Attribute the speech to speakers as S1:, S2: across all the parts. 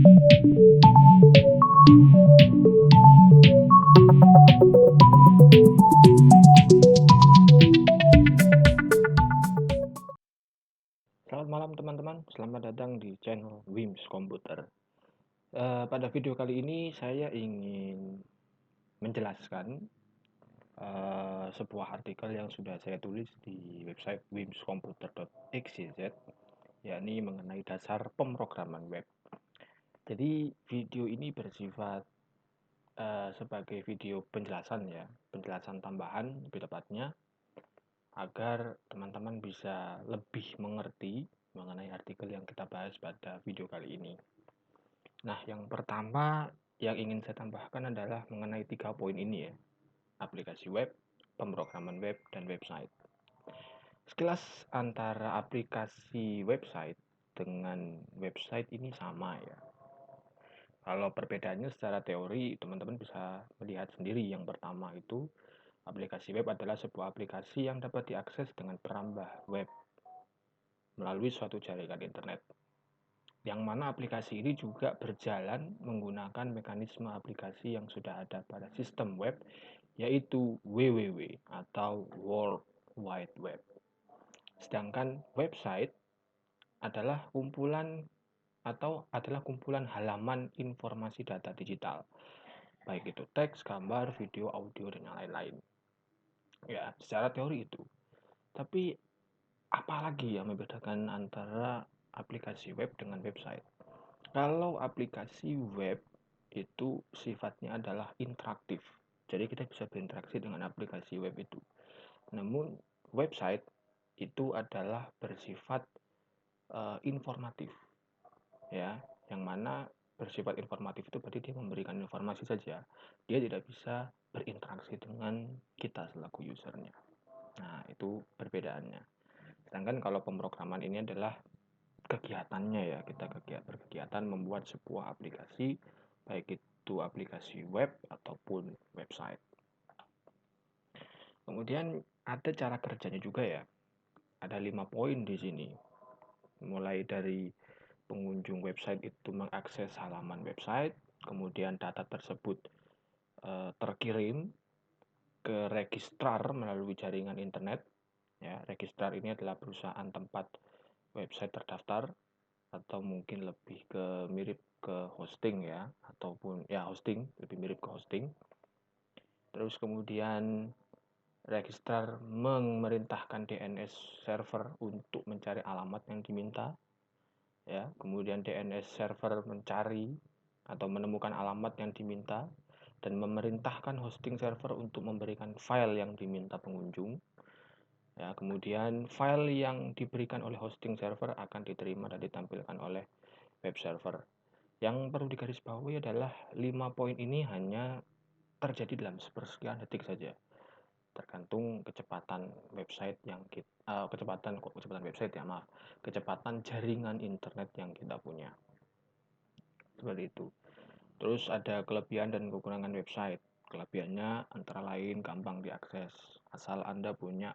S1: Selamat malam teman-teman, selamat datang di channel Wims Komputer. Pada video kali ini saya ingin menjelaskan sebuah artikel yang sudah saya tulis di website wimskomputer.xyz, yakni mengenai dasar pemrograman web. Jadi video ini bersifat sebagai video penjelasan ya, penjelasan tambahan lebih tepatnya, agar teman-teman bisa lebih mengerti mengenai artikel yang kita bahas pada video kali ini. Nah, yang pertama yang ingin saya tambahkan adalah mengenai 3 poin ini ya. Aplikasi web, pemrograman web, dan website. Sekilas antara aplikasi website dengan website ini sama ya. Kalau perbedaannya secara teori, teman-teman bisa melihat sendiri. Yang pertama itu, aplikasi web adalah sebuah aplikasi yang dapat diakses dengan perambah web melalui suatu jaringan internet. Yang mana aplikasi ini juga berjalan menggunakan mekanisme aplikasi yang sudah ada pada sistem web, yaitu WWW atau World Wide Web. Sedangkan website adalah kumpulan halaman informasi data digital, baik itu teks, gambar, video, audio, dan yang lain-lain. Ya, secara teori itu. Tapi apalagi yang membedakan antara aplikasi web dengan website? Kalau aplikasi web itu sifatnya adalah interaktif. Jadi kita bisa berinteraksi dengan aplikasi web itu. Namun website itu adalah bersifat informatif. Ya, yang mana bersifat informatif itu berarti dia memberikan informasi saja. Dia tidak bisa berinteraksi dengan kita selaku usernya. Nah, itu perbedaannya. Sedangkan kalau pemrograman ini adalah kegiatannya ya, kita berkegiatan membuat sebuah aplikasi, baik itu aplikasi web ataupun website. Kemudian ada cara kerjanya juga ya, ada 5 poin di sini. Mulai dari pengunjung website itu mengakses halaman website, kemudian data tersebut terkirim ke registrar melalui jaringan internet. Ya, registrar ini adalah perusahaan tempat website terdaftar, atau mungkin lebih ke mirip ke hosting ya, ataupun ya hosting, lebih mirip ke hosting. Terus kemudian registrar memerintahkan DNS server untuk mencari alamat yang diminta ya. Kemudian DNS server mencari atau menemukan alamat yang diminta dan memerintahkan hosting server untuk memberikan file yang diminta pengunjung. Ya, kemudian file yang diberikan oleh hosting server akan diterima dan ditampilkan oleh web server. Yang perlu digarisbawahi adalah 5 poin ini hanya terjadi dalam sepersekian detik saja. Tergantung kecepatan website kecepatan jaringan internet yang kita punya. Seperti itu. Terus ada kelebihan dan kekurangan website. Kelebihannya antara lain gampang diakses asal Anda punya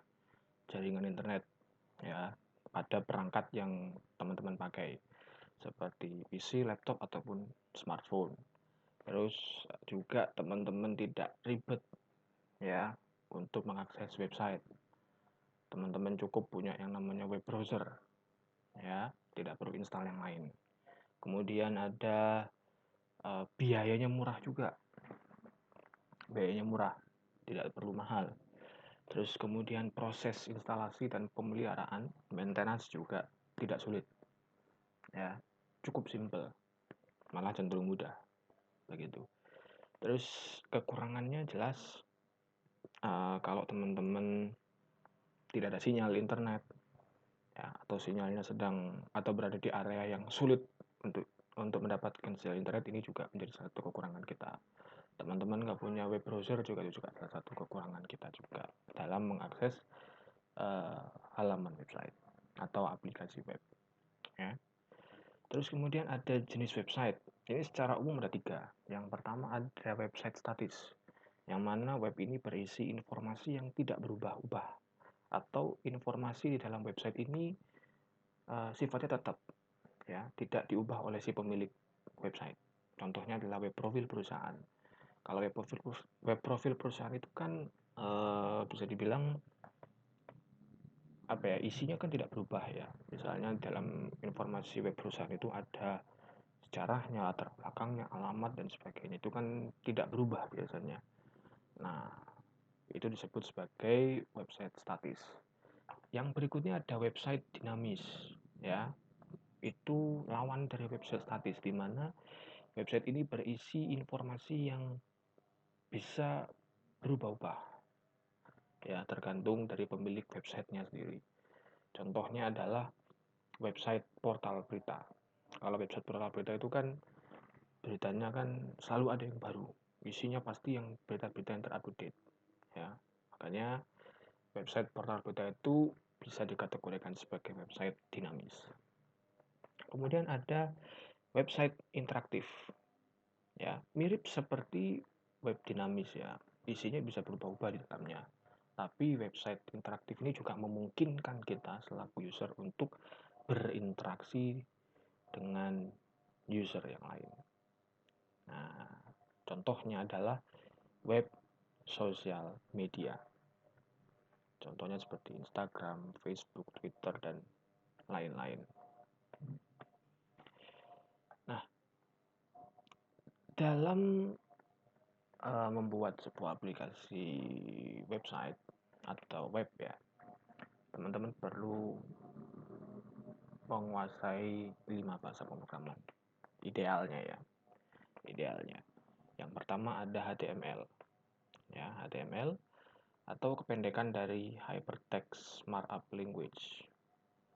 S1: jaringan internet ya pada perangkat yang teman-teman pakai seperti PC, laptop ataupun smartphone. Terus juga teman-teman tidak ribet ya untuk mengakses website. Teman-teman cukup punya yang namanya web browser ya, tidak perlu install yang lain. Kemudian ada biayanya murah juga. Biayanya murah, tidak perlu mahal. Terus kemudian proses instalasi dan pemeliharaan, maintenance juga tidak sulit. Ya, cukup simple. Malah cenderung mudah. Begitu. Terus kekurangannya jelas kalau teman-teman tidak ada sinyal internet ya, atau sinyalnya sedang atau berada di area yang sulit untuk mendapatkan sinyal internet, ini juga menjadi satu kekurangan kita. Teman-teman nggak punya web browser juga salah satu kekurangan kita juga dalam mengakses halaman website atau aplikasi web ya. Terus kemudian ada jenis website. Ini secara umum ada 3. Yang pertama ada website statis, yang mana web ini berisi informasi yang tidak berubah-ubah, atau informasi di dalam website ini sifatnya tetap ya, tidak diubah oleh si pemilik. website. Contohnya adalah web profil perusahaan. Kalau web profil perusahaan itu kan bisa dibilang isinya kan tidak berubah ya. Misalnya dalam informasi web perusahaan itu ada sejarahnya, latar belakangnya, alamat dan sebagainya. Itu kan tidak berubah biasanya. Nah, itu disebut sebagai website statis. Yang berikutnya ada website dinamis ya. Itu lawan dari website statis, di mana website ini berisi informasi yang bisa berubah-ubah ya, tergantung dari pemilik websitenya sendiri. Contohnya adalah website portal berita. Kalau website portal berita itu kan beritanya kan selalu ada yang baru, isinya pasti yang berita-berita yang terupdate ya. Makanya website portal berita itu bisa dikategorikan sebagai website dinamis. Kemudian ada website interaktif ya, mirip seperti web dinamis ya, isinya bisa berubah-ubah di dalamnya. Tapi website interaktif ini juga memungkinkan kita selaku user untuk berinteraksi dengan user yang lain. Nah, contohnya adalah web sosial media. Contohnya seperti Instagram, Facebook, Twitter, dan lain-lain. Nah, dalam membuat sebuah aplikasi website atau web ya, teman-teman perlu menguasai 5 bahasa pemrograman. Idealnya ya. Idealnya. Yang pertama ada HTML. Ya, HTML atau kependekan dari Hypertext Markup Language.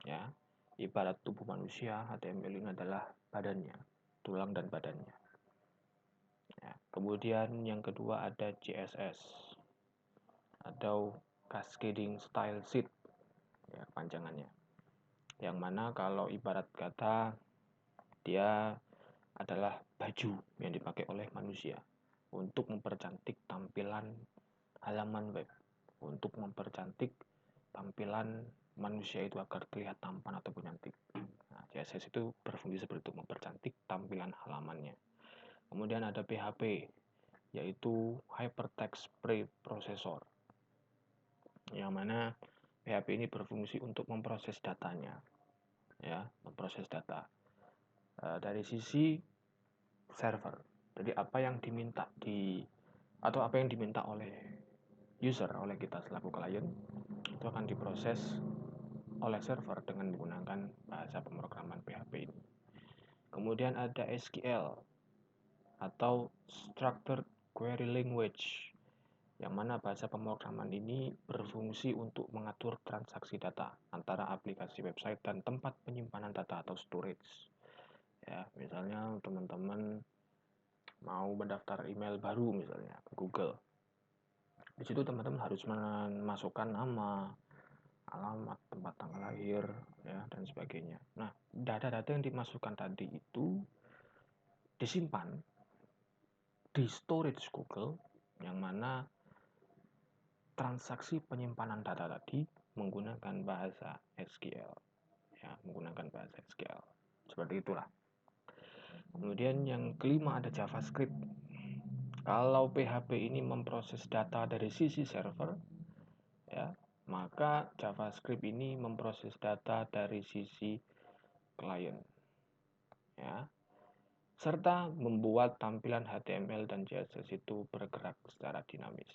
S1: Ya, ibarat tubuh manusia, HTML ini adalah badannya, tulang dan badannya. Ya, kemudian yang kedua ada CSS atau Cascading Style Sheet, ya, panjangannya. Yang mana kalau ibarat kata dia adalah baju yang dipakai oleh manusia untuk mempercantik tampilan halaman web, untuk mempercantik tampilan manusia itu agar terlihat tampan ataupun cantik. Nah, CSS itu berfungsi seperti itu, mempercantik tampilan halamannya. Kemudian ada PHP, yaitu Hypertext Preprocessor, yang mana PHP ini berfungsi untuk memproses datanya, ya, memproses data dari sisi server. Jadi apa yang diminta apa yang diminta oleh user, oleh kita selaku klien, itu akan diproses oleh server dengan menggunakan bahasa pemrograman PHP ini. Kemudian ada SQL atau Structured Query Language, yang mana bahasa pemrograman ini berfungsi untuk mengatur transaksi data antara aplikasi website dan tempat penyimpanan data atau storage. Ya, misalnya teman-teman mau mendaftar email baru misalnya ke Google. Di situ teman-teman harus memasukkan nama, alamat, tempat tanggal lahir, ya, dan sebagainya. Nah, data-data yang dimasukkan tadi itu disimpan di storage Google, yang mana transaksi penyimpanan data tadi menggunakan bahasa SQL, ya, menggunakan bahasa SQL. Seperti itulah. Kemudian yang kelima ada JavaScript. Kalau PHP ini memproses data dari sisi server, ya, maka JavaScript ini memproses data dari sisi klien, ya, serta membuat tampilan HTML dan CSS itu bergerak secara dinamis,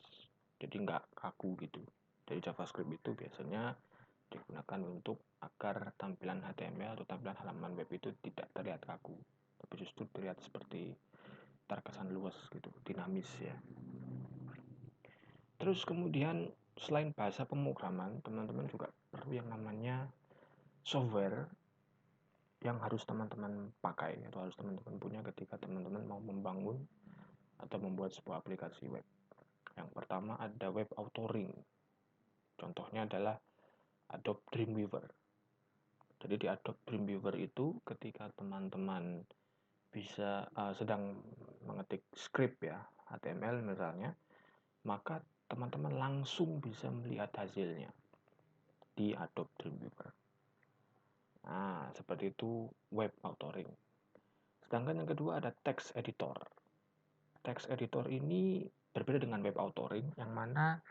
S1: jadi nggak kaku gitu. Jadi JavaScript itu biasanya digunakan untuk agar tampilan HTML atau tampilan halaman web itu tidak terlihat kaku, tapi justru terlihat seperti terkesan luas gitu, dinamis ya. Terus kemudian selain bahasa pemrograman, teman-teman juga perlu yang namanya software yang harus teman-teman pakai atau harus teman-teman punya ketika teman-teman mau membangun atau membuat sebuah aplikasi web. Yang pertama ada web authoring. Contohnya adalah Adobe Dreamweaver. Jadi di Adobe Dreamweaver itu ketika teman-teman bisa sedang mengetik script ya, HTML misalnya, maka teman-teman langsung bisa melihat hasilnya di Adobe Dreamweaver. Nah, seperti itu web authoring. Sedangkan yang kedua ada text editor. Text editor ini berbeda dengan web authoring yang mana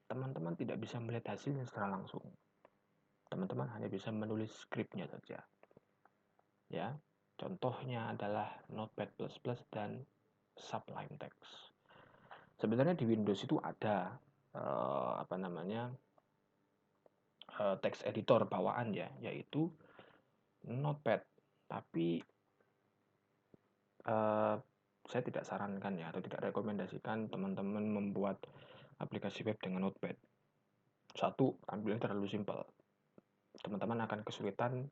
S1: teman-teman tidak bisa melihat hasilnya secara langsung. Teman-teman hanya bisa menulis skripnya saja. Ya, contohnya adalah Notepad++ dan Sublime Text. Sebenarnya di Windows itu ada text editor bawaan ya, yaitu Notepad. Tapi saya tidak sarankan ya atau tidak rekomendasikan teman-teman membuat aplikasi web dengan Notepad. Satu, tampilannya terlalu simpel. Teman-teman akan kesulitan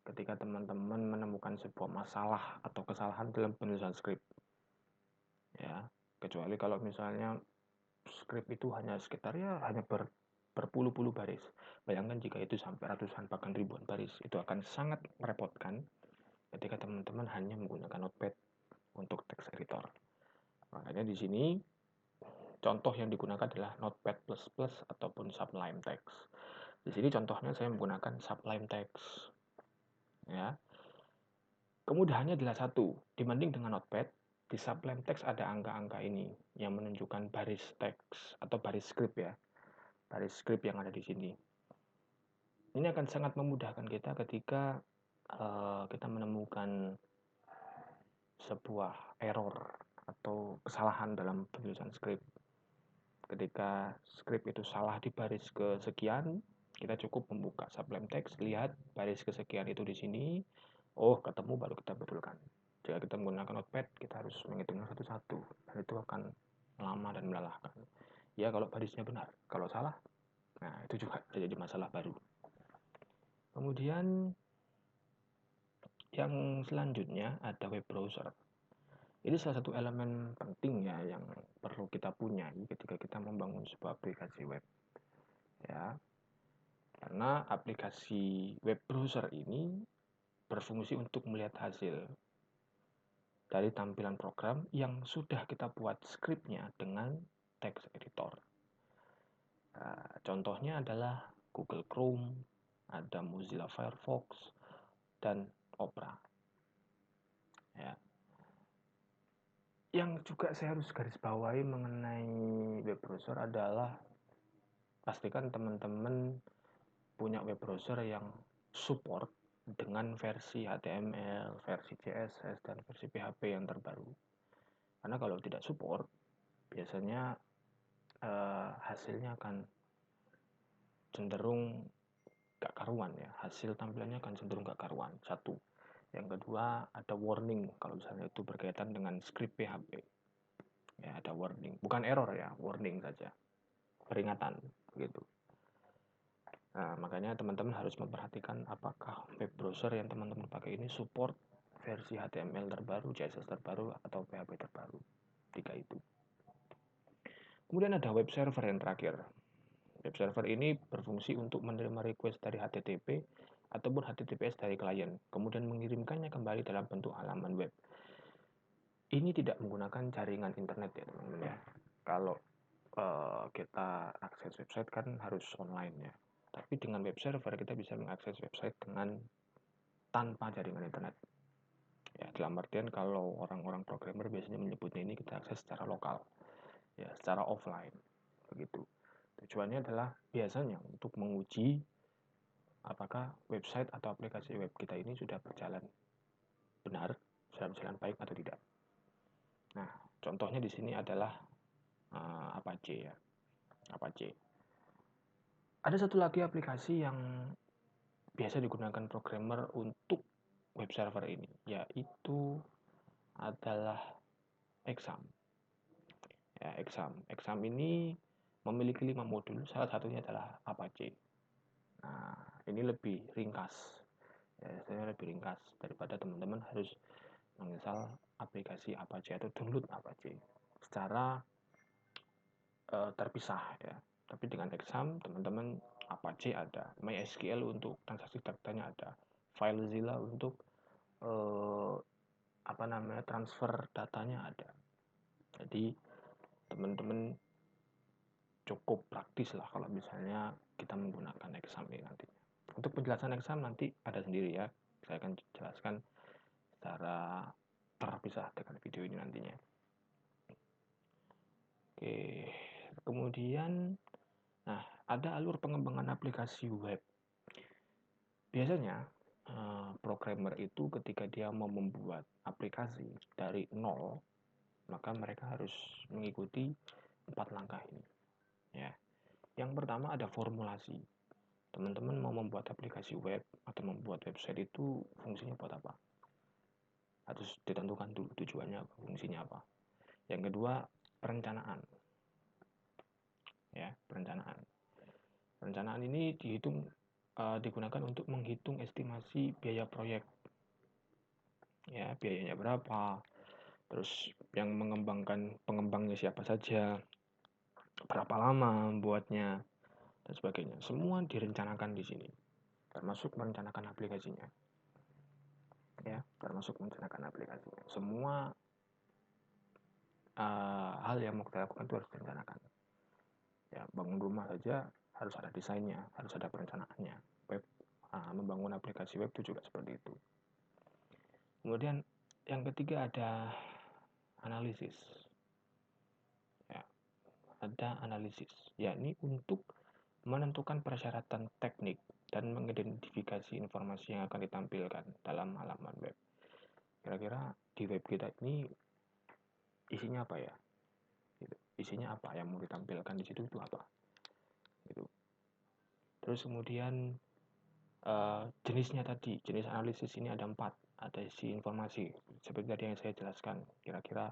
S1: ketika teman-teman menemukan sebuah masalah atau kesalahan dalam penulisan skrip. Ya, kecuali kalau misalnya skrip itu hanya sekitar hanya berpuluh-puluh baris. Bayangkan jika itu sampai ratusan bahkan ribuan baris, itu akan sangat merepotkan ketika teman-teman hanya menggunakan Notepad untuk text editor. Makanya di sini contoh yang digunakan adalah Notepad++ ataupun Sublime Text. Di sini contohnya saya menggunakan Sublime Text. Ya. Kemudahannya adalah satu, dibanding dengan Notepad, di Sublime Text ada angka-angka ini yang menunjukkan baris teks atau baris script ya. Baris script yang ada di sini. Ini akan sangat memudahkan kita ketika kita menemukan sebuah error atau kesalahan dalam penulisan script. Ketika script itu salah di baris kesekian, kita cukup membuka Sublime Text, lihat baris kesekian itu di sini, oh ketemu baru kita betulkan. Jika kita menggunakan Notepad, kita harus menghitungnya satu-satu, dan itu akan lama dan melelahkan. Ya kalau barisnya benar, kalau salah, nah itu juga jadi masalah baru. Kemudian yang selanjutnya ada web browser. Ini salah satu elemen penting ya yang perlu kita punya ketika kita membangun sebuah aplikasi web. Ya, karena aplikasi web browser ini berfungsi untuk melihat hasil dari tampilan program yang sudah kita buat skripnya dengan text editor. Nah, contohnya adalah Google Chrome, ada Mozilla Firefox, dan Opera. Ya. Yang juga saya harus garis bawahi mengenai web browser adalah pastikan teman-teman punya web browser yang support dengan versi HTML, versi CSS, dan versi PHP yang terbaru. Karena kalau tidak support, biasanya hasilnya akan cenderung gak karuan ya. Hasil tampilannya akan cenderung gak karuan. Satu. Yang kedua, ada warning kalau misalnya itu berkaitan dengan script PHP. Ya, ada warning. Bukan error ya, warning saja. Peringatan, begitu. Nah, makanya teman-teman harus memperhatikan apakah web browser yang teman-teman pakai ini support versi HTML terbaru, CSS terbaru, atau PHP terbaru. Tiga itu. Kemudian ada web server yang terakhir. Web server ini berfungsi untuk menerima request dari HTTP ataupun HTTPS dari klien, kemudian mengirimkannya kembali dalam bentuk halaman web. Ini tidak menggunakan jaringan internet ya teman-teman ya. Kalau kita akses website kan harus online ya. Tapi dengan web server kita bisa mengakses website dengan tanpa jaringan internet. Ya, dalam artian kalau orang-orang programmer biasanya menyebutnya ini kita akses secara lokal, ya, secara offline, begitu. Tujuannya adalah biasanya untuk menguji apakah website atau aplikasi web kita ini sudah berjalan benar, sudah berjalan baik atau tidak. Nah, contohnya di sini adalah Apache ya, Apache. Ada satu lagi aplikasi yang biasa digunakan programmer untuk web server ini, yaitu adalah Exam. Ya, Exam ini memiliki 5 modul, salah satunya adalah Apache. Nah, ini lebih ringkas. Ya, saya lebih ringkas daripada teman-teman harus menginstal aplikasi Apache atau download Apache secara terpisah ya. Tapi dengan Exam teman-teman Apache ada, MySQL untuk transaksi datanya ada, FileZilla untuk transfer datanya ada. Jadi teman-teman cukup praktis lah kalau misalnya kita menggunakan Exam ini nantinya. Untuk penjelasan Exam nanti ada sendiri ya. Saya akan jelaskan secara terpisah dengan video ini nantinya. Oke, kemudian ada alur pengembangan aplikasi web. Biasanya programmer itu ketika dia mau membuat aplikasi dari nol, maka mereka harus mengikuti 4 langkah ini. Ya. Yang pertama ada formulasi. Teman-teman mau membuat aplikasi web atau membuat website itu fungsinya buat apa? Harus ditentukan dulu tujuannya, fungsinya apa. Yang kedua, perencanaan. Ya, perencanaan. Perencanaan ini digunakan untuk menghitung estimasi biaya proyek. Ya, biayanya berapa? Terus yang pengembangnya siapa saja? Berapa lama buatnya? Dan sebagainya. Semua direncanakan di sini. Termasuk merencanakan aplikasinya. Ya, termasuk merencanakan aplikasinya. Semua hal yang mau kita lakukan itu harus direncanakan. Ya, bangun rumah saja harus ada desainnya, harus ada perencanaannya. Membangun aplikasi web itu juga seperti itu. Kemudian yang ketiga ada analisis. Ya, ada analisis, yakni untuk menentukan persyaratan teknik dan mengidentifikasi informasi yang akan ditampilkan dalam halaman web. Kira-kira di web kita ini isinya apa ya? Isinya apa yang mau ditampilkan di situ itu apa? Gitu. Terus kemudian jenisnya tadi, jenis analisis ini ada 4. Ada isi informasi, seperti tadi yang saya jelaskan. Kira-kira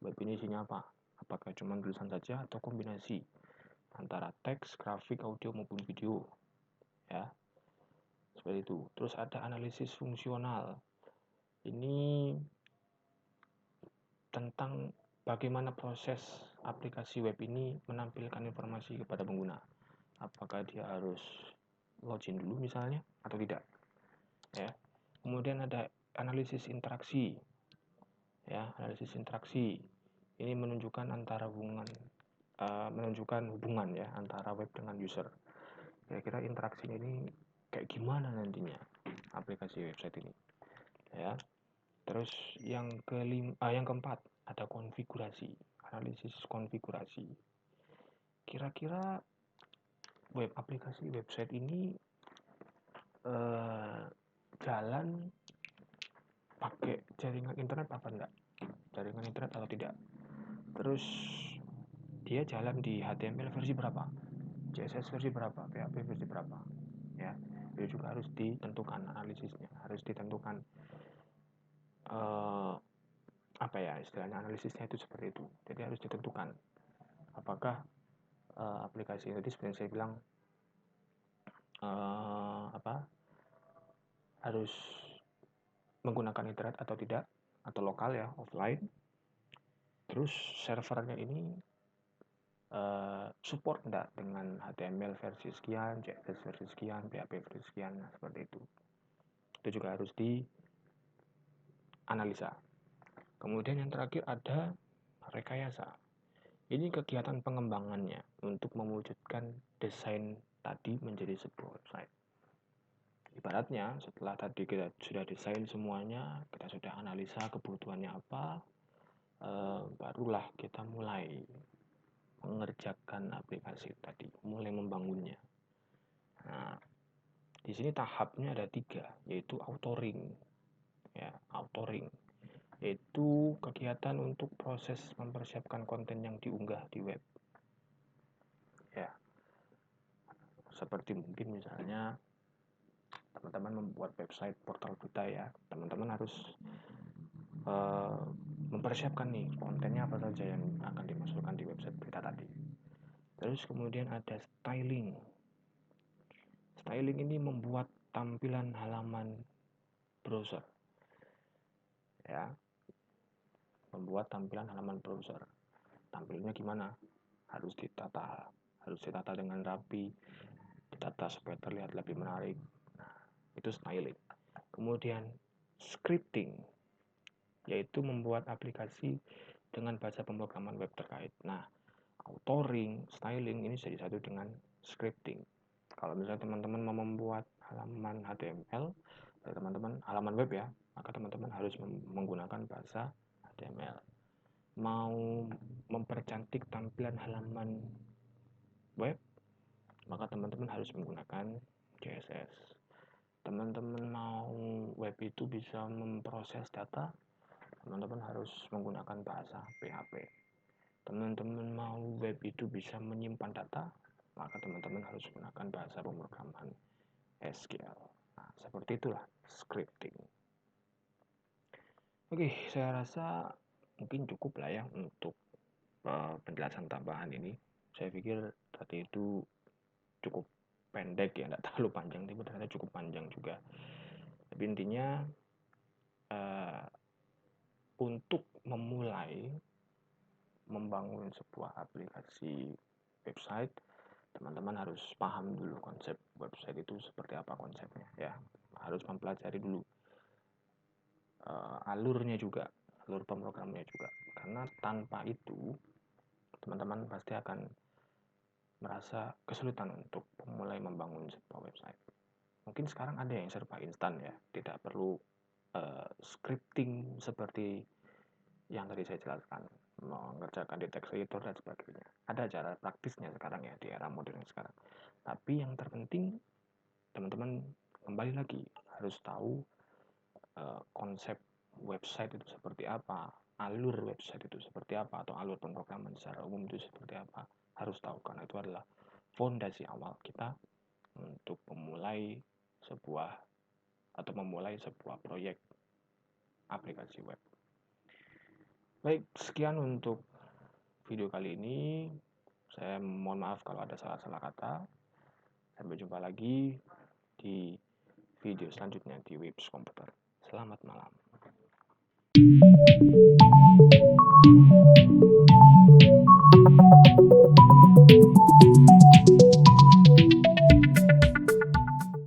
S1: web ini isinya apa? Apakah cuma tulisan saja atau kombinasi antara teks, grafik, audio maupun video? Ya, seperti itu. Terus ada analisis fungsional. Ini tentang bagaimana proses aplikasi web ini menampilkan informasi kepada pengguna. Apakah dia harus login dulu misalnya atau tidak? Ya. Kemudian ada analisis interaksi. Ya, analisis interaksi. Ini menunjukkan hubungan ya antara web dengan user. Kira-kira interaksinya ini kayak gimana nantinya aplikasi website ini. Ya. Terus yang keempat ada konfigurasi, analisis konfigurasi. Kira-kira aplikasi website ini jalan pakai jaringan internet apa enggak? Jaringan internet atau tidak? Terus dia jalan di HTML versi berapa? CSS versi berapa? PHP versi berapa? Ya, itu juga harus ditentukan analisisnya, harus ditentukan apa ya istilahnya, analisisnya itu seperti itu. Jadi harus ditentukan apakah aplikasi tadi seperti yang saya bilang harus menggunakan internet atau tidak, atau lokal ya, offline. Terus servernya ini support enggak dengan HTML versi sekian, CSS versi sekian, PHP versi sekian, nah, seperti itu. Itu juga harus dianalisa. Kemudian yang terakhir ada rekayasa. Ini kegiatan pengembangannya untuk mewujudkan desain tadi menjadi sebuah website. Ibaratnya setelah tadi kita sudah desain semuanya, kita sudah analisa kebutuhannya apa, barulah kita mulai mengerjakan aplikasi tadi, mulai membangunnya. Nah, di sini tahapnya ada 3, yaitu authoring. Ya, authoring yaitu kegiatan untuk proses mempersiapkan konten yang diunggah di web. Ya, seperti mungkin misalnya teman-teman membuat website portal berita ya, teman-teman harus mempersiapkan nih kontennya apa saja yang akan dimasukkan di website berita tadi. Terus kemudian ada styling. Styling ini membuat tampilan halaman browser. Ya. Membuat tampilan halaman browser. Tampilnya gimana? Harus ditata dengan rapi, ditata supaya terlihat lebih menarik. Nah, itu styling. Kemudian scripting, yaitu membuat aplikasi dengan bahasa pemrograman web terkait. Nah, authoring, styling ini jadi satu dengan scripting. Kalau misalnya teman-teman mau membuat halaman HTML, teman-teman halaman web ya, maka teman-teman harus menggunakan bahasa HTML. Mau mempercantik tampilan halaman web, maka teman-teman harus menggunakan CSS. Teman-teman mau web itu bisa memproses data, teman-teman harus menggunakan bahasa PHP. Teman-teman mau web itu bisa menyimpan data, maka teman-teman harus menggunakan bahasa pemrograman SQL. Nah, seperti itulah scripting. Oke, saya rasa mungkin cukup lah ya untuk penjelasan tambahan ini. Saya pikir tadi itu cukup pendek ya, tidak terlalu panjang, tapi ternyata cukup panjang juga. Tapi intinya untuk memulai membangun sebuah aplikasi website, teman-teman harus paham dulu konsep website itu seperti apa konsepnya ya. Harus mempelajari dulu alurnya juga, alur pemrogramannya juga. Karena tanpa itu teman-teman pasti akan merasa kesulitan untuk memulai membangun sebuah website. Mungkin sekarang ada yang serba instan ya, tidak perlu scripting seperti yang tadi saya jelaskan, mengerjakan di text editor dan sebagainya. Ada cara praktisnya sekarang ya di era modern sekarang. Tapi yang terpenting teman-teman kembali lagi harus tahu konsep website itu seperti apa, alur website itu seperti apa, atau alur pemrograman secara umum itu seperti apa. Harus tahu, karena itu adalah fondasi awal kita untuk memulai sebuah proyek aplikasi web. Baik, sekian untuk video kali ini. Saya mohon maaf kalau ada salah-salah kata. Sampai jumpa lagi di video selanjutnya di Webs Komputer. Selamat malam.